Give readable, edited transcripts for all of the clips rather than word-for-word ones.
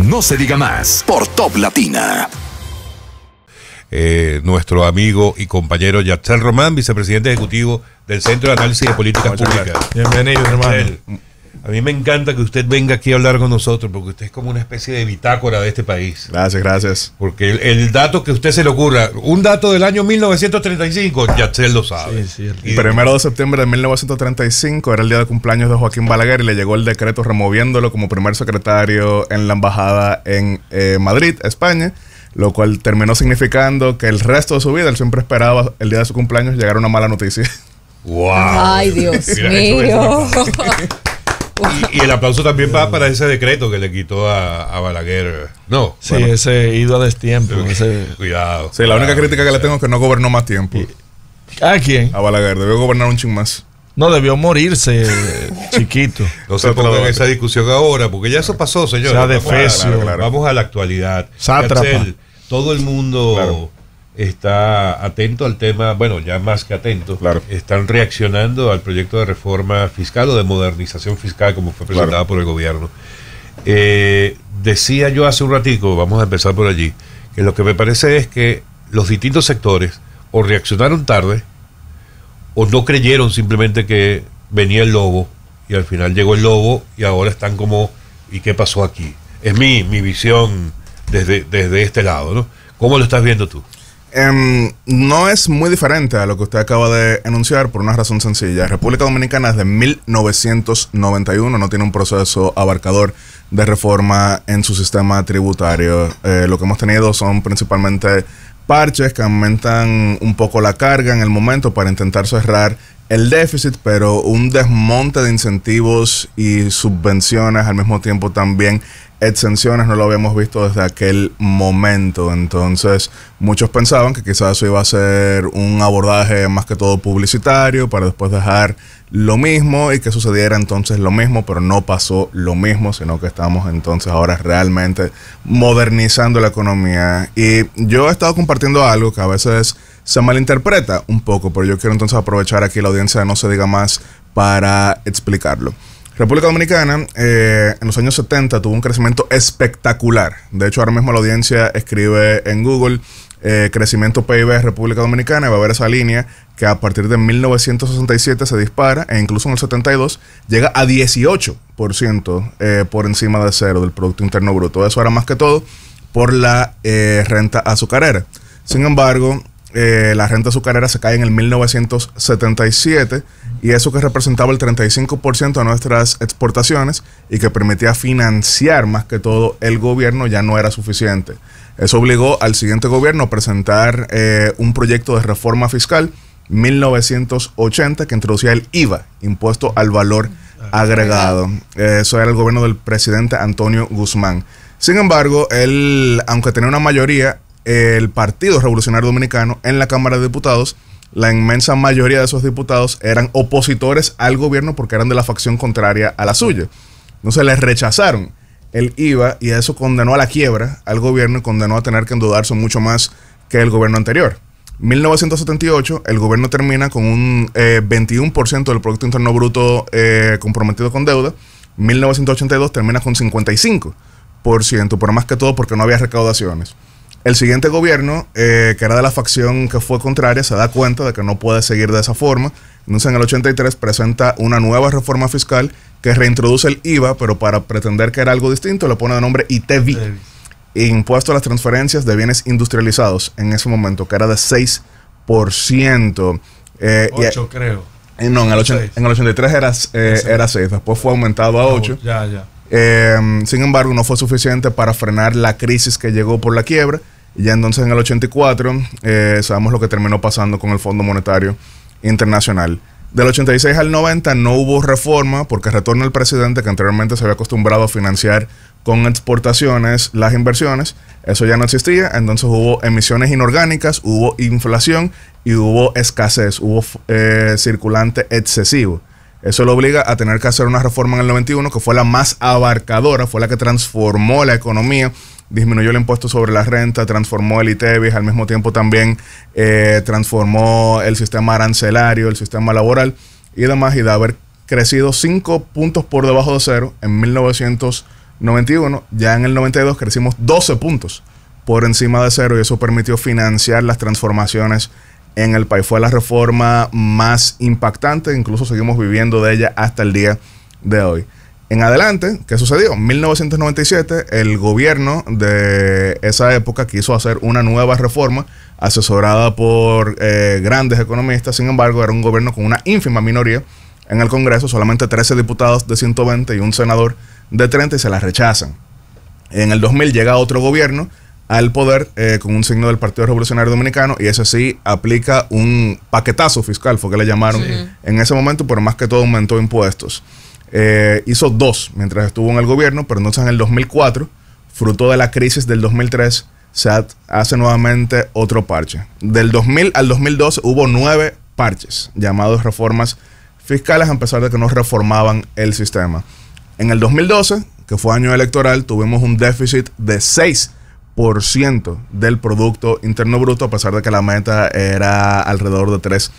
No se diga más por Top Latina. Nuestro amigo y compañero Yatsel Román, vicepresidente ejecutivo del Centro de Análisis de Políticas Públicas. Bienvenido, hermano. A mí me encanta que usted venga aquí a hablar con nosotros, porque usted es como una especie de bitácora de este país. Gracias. Porque el dato que a usted se le ocurra, un dato del año 1935, Yatsel lo sabe. Sí, el 1 de septiembre de 1935 era el día de cumpleaños de Joaquín Balaguer y le llegó el decreto removiéndolo como primer secretario en la embajada en Madrid, España, lo cual terminó significando que el resto de su vida él siempre esperaba el día de su cumpleaños llegar una mala noticia. ¡Wow! ¡Ay, Dios mío! Y el aplauso también va para ese decreto que le quitó a Balaguer. No. Sí, bueno, ese ido a destiempo. Cuidado. Sí, la única crítica que le tengo es que no gobernó más tiempo. ¿A quién? A Balaguer. Debió gobernar un ching más. No, debió morirse chiquito. No se pongan esa discusión ahora, porque ya eso pasó, señor. O sea, defecio. Vamos a la actualidad. Sátrapa. Todo el mundo está atento al tema, bueno, ya más que atento, están reaccionando al proyecto de reforma fiscal o de modernización fiscal como fue presentado por el gobierno. Decía yo hace un ratico, vamos a empezar por allí, que lo que me parece es que los distintos sectores o reaccionaron tarde o no creyeron simplemente que venía el lobo y al final llegó el lobo y ahora están como, ¿y qué pasó aquí? Es mi visión desde este lado, ¿no? ¿Cómo lo estás viendo tú? No es muy diferente a lo que usted acaba de enunciar por una razón sencilla. República Dominicana desde 1991 no tiene un proceso abarcador de reforma en su sistema tributario. Lo que hemos tenido son principalmente parches que aumentan un poco la carga en el momento para intentar cerrar el déficit, pero un desmonte de incentivos y subvenciones, al mismo tiempo también exenciones, no lo habíamos visto desde aquel momento. Entonces muchos pensaban que quizás eso iba a ser un abordaje más que todo publicitario para después dejar lo mismo y que sucediera entonces lo mismo, pero no pasó lo mismo, sino que estamos entonces ahora realmente modernizando la economía. Y yo he estado compartiendo algo que a veces se malinterpreta un poco, pero yo quiero entonces aprovechar aquí la audiencia de No se diga más para explicarlo. República Dominicana en los años 70 tuvo un crecimiento espectacular. De hecho, ahora mismo la audiencia escribe en Google crecimiento PIB República Dominicana y va a ver esa línea que a partir de 1967 se dispara e incluso en el 72 llega a 18% por encima de cero del Producto Interno Bruto. Eso era más que todo por la renta azucarera. Sin embargo, la renta azucarera se cae en el 1977 y eso que representaba el 35% de nuestras exportaciones y que permitía financiar más que todo el gobierno ya no era suficiente. Eso obligó al siguiente gobierno a presentar un proyecto de reforma fiscal 1980 que introducía el IVA, impuesto al valor agregado. Eso era el gobierno del presidente Antonio Guzmán. Sin embargo, él, aunque tenía una mayoría, el Partido Revolucionario Dominicano en la Cámara de Diputados, la inmensa mayoría de esos diputados eran opositores al gobierno porque eran de la facción contraria a la suya. Entonces les rechazaron el IVA y eso condenó a la quiebra al gobierno y condenó a tener que endeudarse mucho más que el gobierno anterior. 1978, el gobierno termina con un 21% del Producto Interno Bruto comprometido con deuda. 1982 termina con 55%, pero más que todo porque no había recaudaciones. El siguiente gobierno, que era de la facción que fue contraria, se da cuenta de que no puede seguir de esa forma. Entonces en el 83 presenta una nueva reforma fiscal que reintroduce el IVA, pero para pretender que era algo distinto le pone de nombre ITEVI, impuesto a las transferencias de bienes industrializados en ese momento, que era de 6%. 8 creo. No, en el 83 era 6, después fue aumentado a 8. Sin embargo, no fue suficiente para frenar la crisis que llegó por la quiebra. Y ya entonces en el 84 sabemos lo que terminó pasando con el Fondo Monetario Internacional. Del 86 al 90 no hubo reforma porque retorna el presidente que anteriormente se había acostumbrado a financiar con exportaciones las inversiones. Eso ya no existía, entonces hubo emisiones inorgánicas, hubo inflación y hubo escasez, hubo circulante excesivo. Eso lo obliga a tener que hacer una reforma en el 91 que fue la más abarcadora, fue la que transformó la economía, disminuyó el impuesto sobre la renta, transformó el ITEVI, al mismo tiempo también transformó el sistema arancelario, el sistema laboral y demás, y de haber crecido 5 puntos por debajo de cero en 1991 91, ya en el 92 crecimos 12 puntos por encima de cero y eso permitió financiar las transformaciones en el país. Fue la reforma más impactante, incluso seguimos viviendo de ella hasta el día de hoy. En adelante, ¿qué sucedió? En 1997, el gobierno de esa época quiso hacer una nueva reforma asesorada por grandes economistas. Sin embargo, era un gobierno con una ínfima minoría en el Congreso, solamente 13 diputados de 120 y un senador de 30 y se la rechazan. En el 2000 llega otro gobierno al poder con un signo del Partido Revolucionario Dominicano y ese sí aplica un paquetazo fiscal, fue que le llamaron en ese momento, pero más que todo aumentó impuestos. Hizo dos mientras estuvo en el gobierno, pero entonces en el 2004, fruto de la crisis del 2003, se hace nuevamente otro parche. Del 2000 al 2012 hubo 9 parches llamados reformas fiscales, a pesar de que no reformaban el sistema. En el 2012, que fue año electoral, tuvimos un déficit de 6% del Producto Interno Bruto, a pesar de que la meta era alrededor de 3%.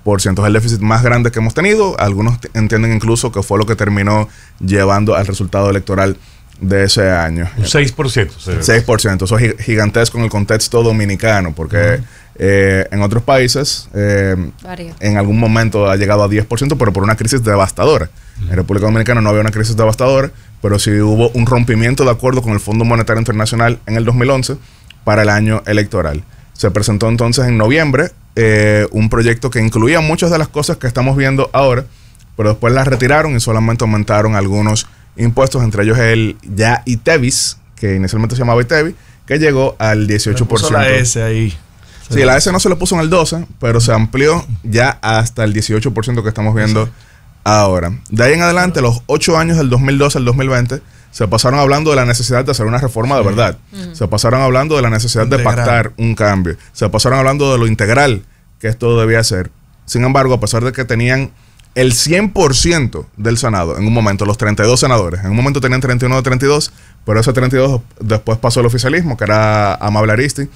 Es el déficit más grande que hemos tenido. Algunos entienden incluso que fue lo que terminó llevando al resultado electoral de ese año. Un 6%. 6%. Eso es gigantesco en el contexto dominicano, porque en otros países en algún momento ha llegado a 10%, pero por una crisis devastadora. En República Dominicana no había una crisis devastadora, pero sí hubo un rompimiento de acuerdo con el Fondo Monetario Internacional en el 2011 para el año electoral. Se presentó entonces en noviembre un proyecto que incluía muchas de las cosas que estamos viendo ahora, pero después las retiraron y solamente aumentaron algunos impuestos, entre ellos el ya ITEVIS, que inicialmente se llamaba ITEVI, que llegó al 18%. Puso la S ahí. Sí, la S no se le puso en el 12, pero se amplió ya hasta el 18% que estamos viendo ahora. De ahí en adelante, los 8 años del 2012 al 2020, se pasaron hablando de la necesidad de hacer una reforma de verdad. Se pasaron hablando de la necesidad de pactar un cambio. Se pasaron hablando de lo integral que esto debía ser. Sin embargo, a pesar de que tenían el 100% del Senado, en un momento, los 32 senadores, en un momento tenían 31 de 32, pero ese 32 después pasó al oficialismo, que era Amable Aristi.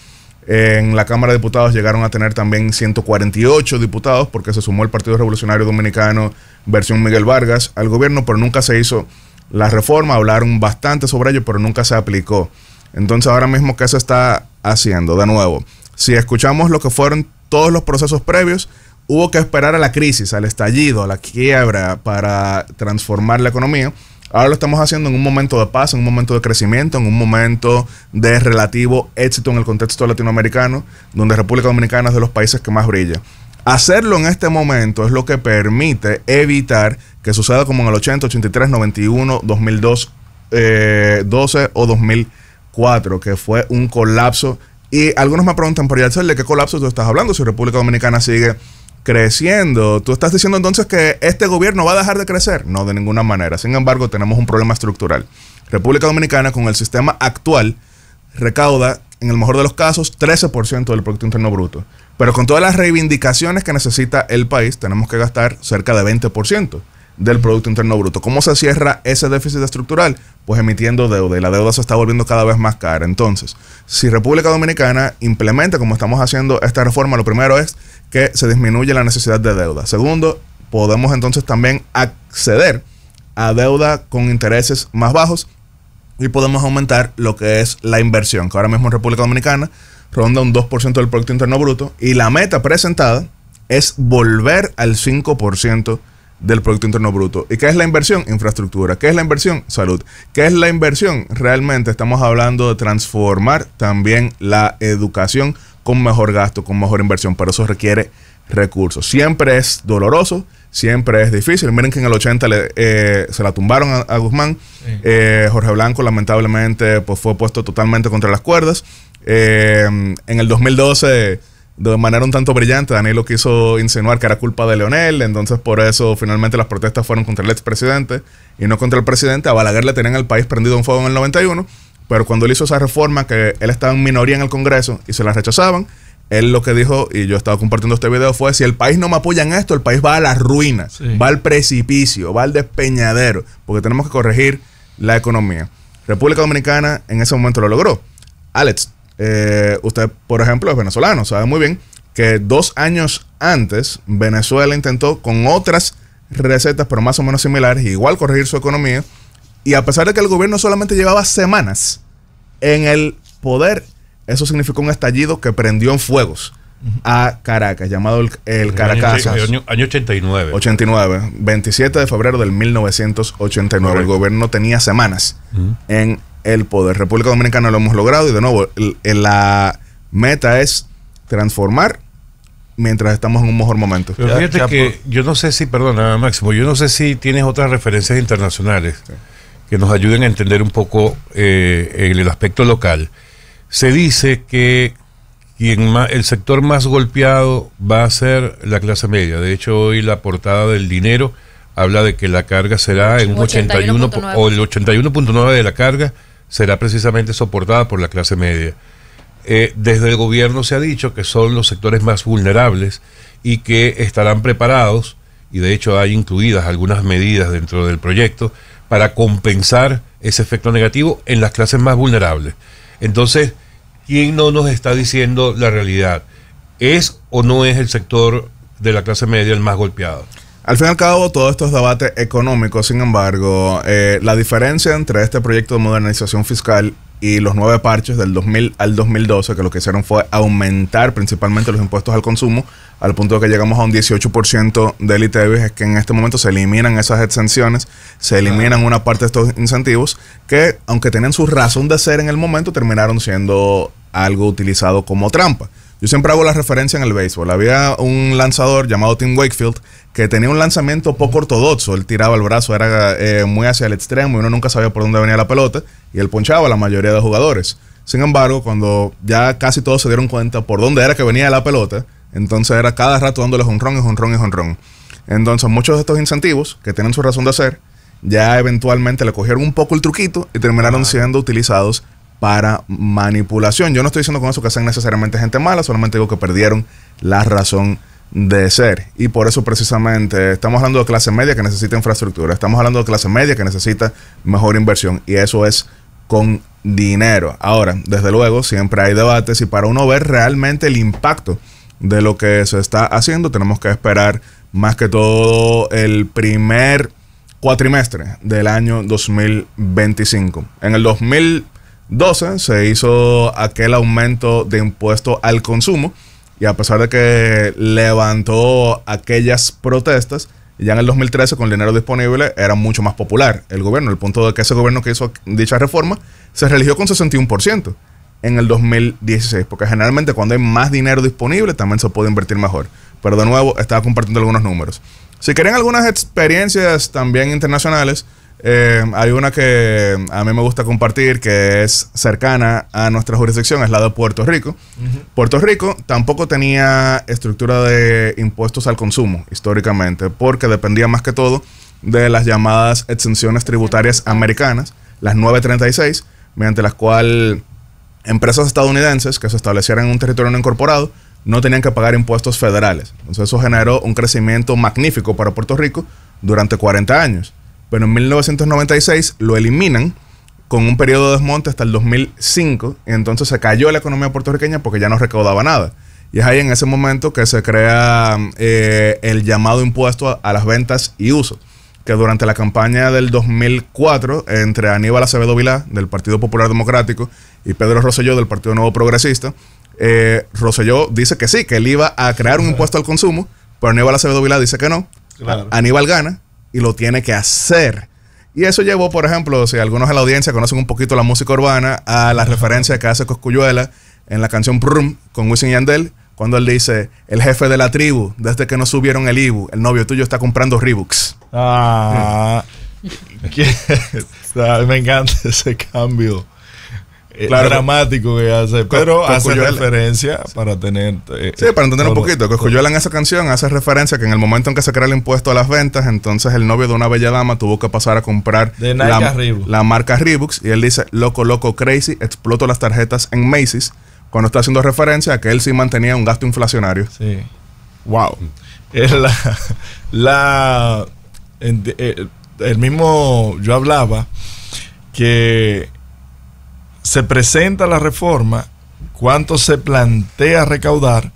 En la Cámara de Diputados llegaron a tener también 148 diputados, porque se sumó el Partido Revolucionario Dominicano, versión Miguel Vargas, al gobierno, pero nunca se hizo la reforma. Hablaron bastante sobre ello, pero nunca se aplicó. Entonces, ahora mismo, ¿qué se está haciendo? De nuevo, si escuchamos lo que fueron todos los procesos previos, hubo que esperar a la crisis, al estallido, a la quiebra para transformar la economía. Ahora lo estamos haciendo en un momento de paz, en un momento de crecimiento, en un momento de relativo éxito en el contexto latinoamericano, donde República Dominicana es de los países que más brilla. Hacerlo en este momento es lo que permite evitar que suceda como en el 80, 83, 91, 2002, 12 o 2004, que fue un colapso. Y algunos me preguntan, por ¿de qué colapso tú estás hablando si República Dominicana sigue creciendo? ¿Tú estás diciendo entonces que este gobierno va a dejar de crecer? No, de ninguna manera. Sin embargo, tenemos un problema estructural. República Dominicana, con el sistema actual, recauda, en el mejor de los casos, 13% del Producto Interno Bruto. Pero con todas las reivindicaciones que necesita el país, tenemos que gastar cerca de 20% del Producto Interno Bruto. ¿Cómo se cierra ese déficit estructural? Pues emitiendo deuda, y la deuda se está volviendo cada vez más cara. Entonces, si República Dominicana implementa, como estamos haciendo, esta reforma, lo primero es que se disminuye la necesidad de deuda. Segundo, podemos entonces también acceder a deuda con intereses más bajos y podemos aumentar lo que es la inversión, que ahora mismo en República Dominicana ronda un 2% del Producto Interno Bruto, y la meta presentada es volver al 5% del Producto Interno Bruto. ¿Y qué es la inversión? Infraestructura. ¿Qué es la inversión? Salud. ¿Qué es la inversión? Realmente estamos hablando de transformar también la educación con mejor gasto, con mejor inversión, pero eso requiere recursos. Siempre es doloroso, siempre es difícil. Miren que en el 80 se la tumbaron a Guzmán. Jorge Blanco lamentablemente pues fue puesto totalmente contra las cuerdas. En el 2012, de manera un tanto brillante, Danilo quiso insinuar que era culpa de Leonel, entonces por eso finalmente las protestas fueron contra el expresidente y no contra el presidente. A Balaguer le tenían el país prendido en fuego en el 91, pero cuando él hizo esa reforma, que él estaba en minoría en el Congreso y se la rechazaban, él lo que dijo, y yo estaba compartiendo este video, fue: si el país no me apoya en esto, el país va a la ruina, va al precipicio, va al despeñadero, porque tenemos que corregir la economía. República Dominicana en ese momento lo logró. Alex, usted, por ejemplo, es venezolano, sabe muy bien que 2 años antes Venezuela intentó con otras recetas, pero más o menos similares, igual corregir su economía, Y a pesar de que el gobierno solamente llevaba semanas en el poder, eso significó un estallido que prendió en fuegos a Caracas, llamado el Caracasas. Año 89. 89, 27 de febrero del 1989. Correcto. El gobierno tenía semanas en el poder. República Dominicana lo hemos logrado y de nuevo, la meta es transformar mientras estamos en un mejor momento. Pero fíjate que yo no sé si, perdona Máximo, yo no sé si tienes otras referencias internacionales que nos ayuden a entender un poco el aspecto local. Se dice que el sector más golpeado va a ser la clase media. De hecho, hoy la portada del Dinero habla de que la carga será en un 81, o el 81.9 de la carga será precisamente soportada por la clase media. Desde el gobierno se ha dicho que son los sectores más vulnerables y que estarán preparados, y de hecho hay incluidas algunas medidas dentro del proyecto para compensar ese efecto negativo en las clases más vulnerables. Entonces, ¿quién no nos está diciendo la realidad? ¿Es o no es el sector de la clase media el más golpeado? Al fin y al cabo, todo esto es debate económico. Sin embargo, la diferencia entre este proyecto de modernización fiscal y los 9 parches del 2000 al 2012, que lo que hicieron fue aumentar principalmente los impuestos al consumo, al punto de que llegamos a un 18% del ITEVIS, es que en este momento se eliminan esas exenciones, se eliminan una parte de estos incentivos, que aunque tenían su razón de ser en el momento, terminaron siendo algo utilizado como trampa. Yo siempre hago la referencia en el béisbol. Había un lanzador llamado Tim Wakefield que tenía un lanzamiento poco ortodoxo. Él tiraba el brazo, era muy hacia el extremo y uno nunca sabía por dónde venía la pelota y él ponchaba a la mayoría de jugadores. Sin embargo, cuando ya casi todos se dieron cuenta por dónde era que venía la pelota, entonces era cada rato dándole jonrón y jonrón y jonrón. Entonces muchos de estos incentivos que tienen su razón de ser ya eventualmente le cogieron un poco el truquito y terminaron siendo utilizados para manipulación. Yo no estoy diciendo con eso que sean necesariamente gente mala, solamente digo que perdieron la razón de ser. Y por eso precisamente estamos hablando de clase media que necesita infraestructura, estamos hablando de clase media que necesita mejor inversión, y eso es con dinero. Ahora, desde luego, siempre hay debates y para uno ver realmente el impacto de lo que se está haciendo, tenemos que esperar más que todo el primer cuatrimestre del año 2025. En el 2012 se hizo aquel aumento de impuesto al consumo y a pesar de que levantó aquellas protestas, ya en el 2013 con el dinero disponible era mucho más popular el gobierno, el punto de que ese gobierno que hizo dicha reforma se reeligió con 61% en el 2016, porque generalmente cuando hay más dinero disponible también se puede invertir mejor. Pero de nuevo estaba compartiendo algunos números. Si quieren algunas experiencias también internacionales, hay una que a mí me gusta compartir que es cercana a nuestra jurisdicción, es la de Puerto Rico. Puerto Rico tampoco tenía estructura de impuestos al consumo históricamente, porque dependía más que todo de las llamadas exenciones tributarias americanas, las 936, mediante las cuales empresas estadounidenses que se establecieran en un territorio no incorporado no tenían que pagar impuestos federales. Entonces eso generó un crecimiento magnífico para Puerto Rico durante 40 años. Pero en 1996 lo eliminan con un periodo de desmonte hasta el 2005 y entonces se cayó la economía puertorriqueña porque ya no recaudaba nada. Y es ahí en ese momento que se crea el llamado impuesto a las ventas y usos, que durante la campaña del 2004 entre Aníbal Acevedo Vilá del Partido Popular Democrático y Pedro Rosselló del Partido Nuevo Progresista, Rosselló dice que sí, que él iba a crear un impuesto al consumo, pero Aníbal Acevedo Vilá dice que no. Claro. Aníbal gana y lo tiene que hacer. Y eso llevó, por ejemplo, si algunos en la audiencia conocen un poquito la música urbana, a la referencia que hace Cosculluela en la canción Prum con Wisin y Yandel, cuando él dice: el jefe de la tribu, desde que no subieron el IBU, el novio tuyo está comprando Reeboks. Me encanta ese cambio. Claro, dramático que hace, pero hace referencia para tener... sí, para entender un poquito. Cosculluela en esa canción hace referencia que en el momento en que se crea el impuesto a las ventas, entonces el novio de una bella dama tuvo que pasar a comprar la marca Reeboks, y él dice: loco, loco, crazy, exploto las tarjetas en Macy's, cuando está haciendo referencia a que él sí mantenía un gasto inflacionario. Sí. Wow. Es el mismo, yo hablaba que se presenta la reforma, cuánto se plantea recaudar,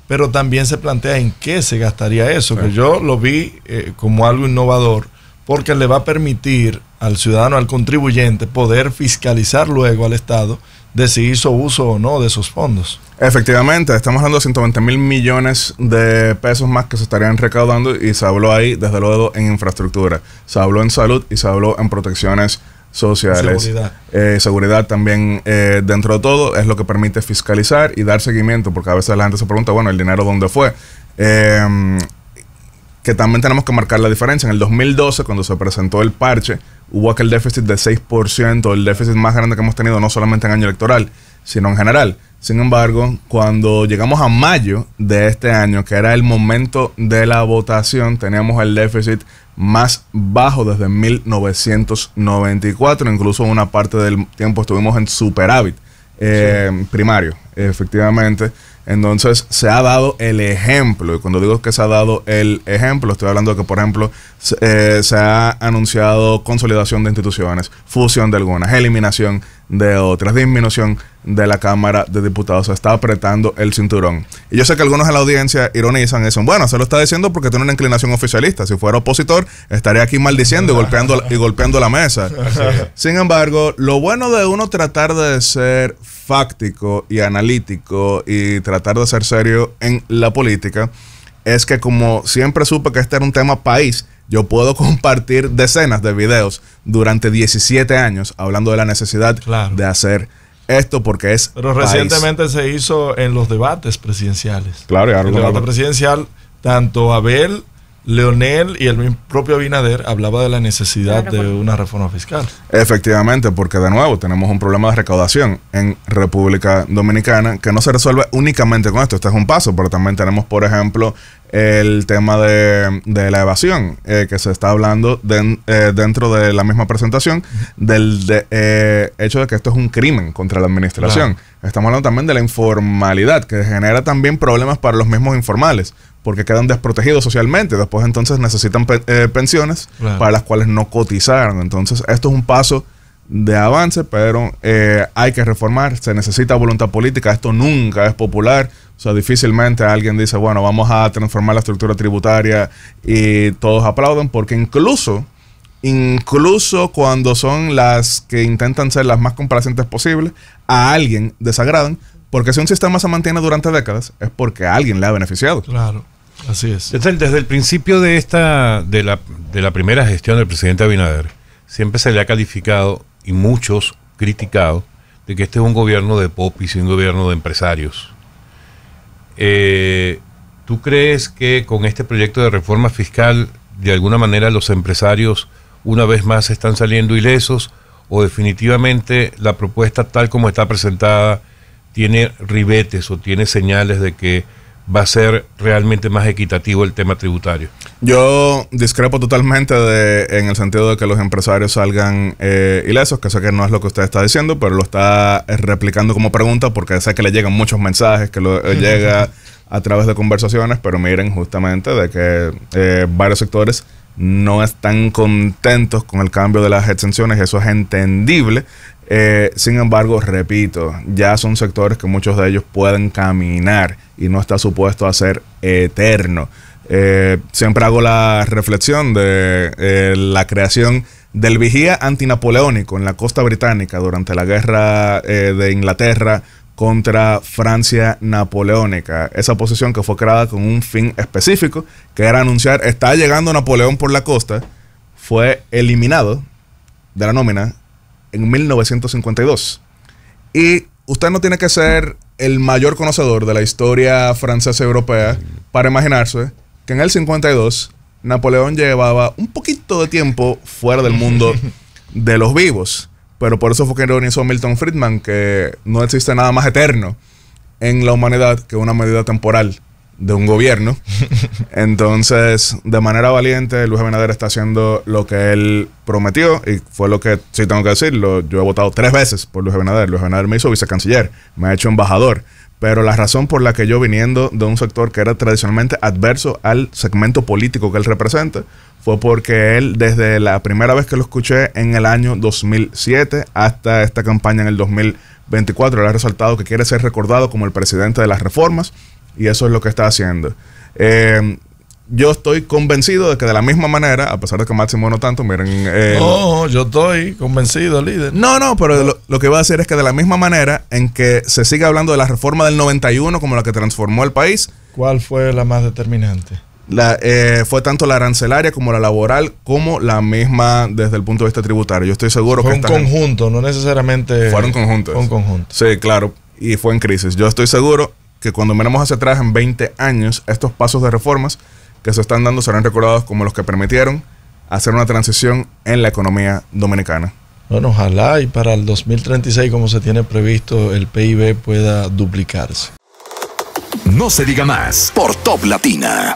pero también se plantea en qué se gastaría eso, que yo lo vi como algo innovador, porque le va a permitir al ciudadano, al contribuyente, poder fiscalizar luego al Estado de si hizo uso o no de esos fondos. Efectivamente, estamos hablando de 120 mil millones de pesos más que se estarían recaudando, y se habló ahí, desde luego, en infraestructura, se habló en salud y se habló en protecciones sociales. Seguridad también, dentro de todo, es lo que permite fiscalizar y dar seguimiento, porque a veces la gente se pregunta, bueno, ¿el dinero dónde fue? Que también tenemos que marcar la diferencia. En el 2012, cuando se presentó el parche, hubo aquel déficit de 6%, el déficit más grande que hemos tenido, no solamente en año electoral, sino en general. Sin embargo, cuando llegamos a mayo de este año, que era el momento de la votación, teníamos el déficit más bajo desde 1994. Incluso una parte del tiempo estuvimos en superávit primario, efectivamente. Entonces se ha dado el ejemplo, y cuando digo que se ha dado el ejemplo, estoy hablando de que, por ejemplo, se ha anunciado consolidación de instituciones, fusión de algunas, eliminación de otras, disminución de la Cámara de Diputados. Se está apretando el cinturón. Y yo sé que algunos en la audiencia ironizan y dicen, bueno, se lo está diciendo porque tiene una inclinación oficialista. Si fuera opositor, estaría aquí maldiciendo y golpeando la mesa. Sin embargo, lo bueno de uno tratar de ser fáctico y analítico y tratar de ser serio en la política es que, como siempre supe que este era un tema país, yo puedo compartir decenas de videos durante 17 años hablando de la necesidad de hacer esto, porque es Pero país. Recientemente se hizo en los debates presidenciales. Claro, y en el debate presidencial, tanto Abel, Leonel y el propio Abinader hablaba de la necesidad de una reforma fiscal. Efectivamente, porque de nuevo tenemos un problema de recaudación en República Dominicana que no se resuelve únicamente con esto. Este es un paso, pero también tenemos, por ejemplo, el tema de la evasión, que se está hablando dentro de la misma presentación, del hecho de que esto es un crimen contra la administración. Claro. Estamos hablando también de la informalidad, que genera también problemas para los mismos informales, porque quedan desprotegidos socialmente. Después entonces necesitan pensiones para las cuales no cotizaron. Entonces esto es un paso de avance, pero hay que reformar. Se necesita voluntad política. Esto nunca es popular. O sea, difícilmente alguien dice, bueno, vamos a transformar la estructura tributaria y todos aplauden, porque incluso cuando son las que intentan ser las más complacientes posibles, a alguien desagradan, porque si un sistema se mantiene durante décadas es porque a alguien le ha beneficiado. Claro, así es. Desde el principio de la primera gestión del presidente Abinader, siempre se le ha calificado, y muchos criticado, de que este es un gobierno de popis y un gobierno de empresarios. ¿Tú crees que con este proyecto de reforma fiscal, de alguna manera, los empresarios una vez más están saliendo ilesos, o definitivamente la propuesta tal como está presentada tiene ribetes o tiene señales de que va a ser realmente más equitativo el tema tributario? Yo discrepo totalmente en el sentido de que los empresarios salgan ilesos, que sé que no es lo que usted está diciendo, pero lo está replicando como pregunta, porque sé que le llegan muchos mensajes, que llega a través de conversaciones, pero miren justamente de que varios sectores no están contentos con el cambio de las exenciones, y eso es entendible. Sin embargo, repito, ya son sectores que muchos de ellos pueden caminar y no está supuesto a ser eterno. Siempre hago la reflexión de la creación del vigía antinapoleónico en la costa británica durante la guerra de Inglaterra contra Francia napoleónica. Esa posición que fue creada con un fin específico, que era anunciar, está llegando Napoleón por la costa, fue eliminado de la nómina en 1952. Y usted no tiene que ser el mayor conocedor de la historia francesa y europea para imaginarse que en el 52 Napoleón llevaba un poquito de tiempo fuera del mundo de los vivos. Pero por eso fue que ironizó Milton Friedman que no existe nada más eterno en la humanidad que una medida temporal de un gobierno. Entonces, de manera valiente, Luis Abinader está haciendo lo que él prometió, y fue lo que, sí tengo que decirlo, yo he votado 3 veces por Luis Abinader. Luis Abinader me hizo vicecanciller, me ha hecho embajador, pero la razón por la que yo, viniendo de un sector que era tradicionalmente adverso al segmento político que él representa, fue porque él, desde la primera vez que lo escuché en el año 2007 hasta esta campaña en el 2024, le ha resaltado que quiere ser recordado como el presidente de las reformas, y eso es lo que está haciendo. yo estoy convencido de que de la misma manera, a pesar de que Máximo no tanto, miren... no, yo estoy convencido, líder. No, pero lo que voy a decir es que de la misma manera en que se sigue hablando de la reforma del 91 como la que transformó el país... ¿Cuál fue la más determinante? Fue tanto la arancelaria como la laboral, como la misma desde el punto de vista tributario. Yo estoy seguro fue que... Fue un conjunto, no necesariamente... Fueron conjuntos. Fue un conjunto. Sí, claro, y fue en crisis. Yo estoy seguro que cuando miremos hacia atrás en 20 años, estos pasos de reformas que se están dando serán recordados como los que permitieron hacer una transición en la economía dominicana. Bueno, ojalá y para el 2036, como se tiene previsto, el PIB pueda duplicarse. No se diga más por Top Latina.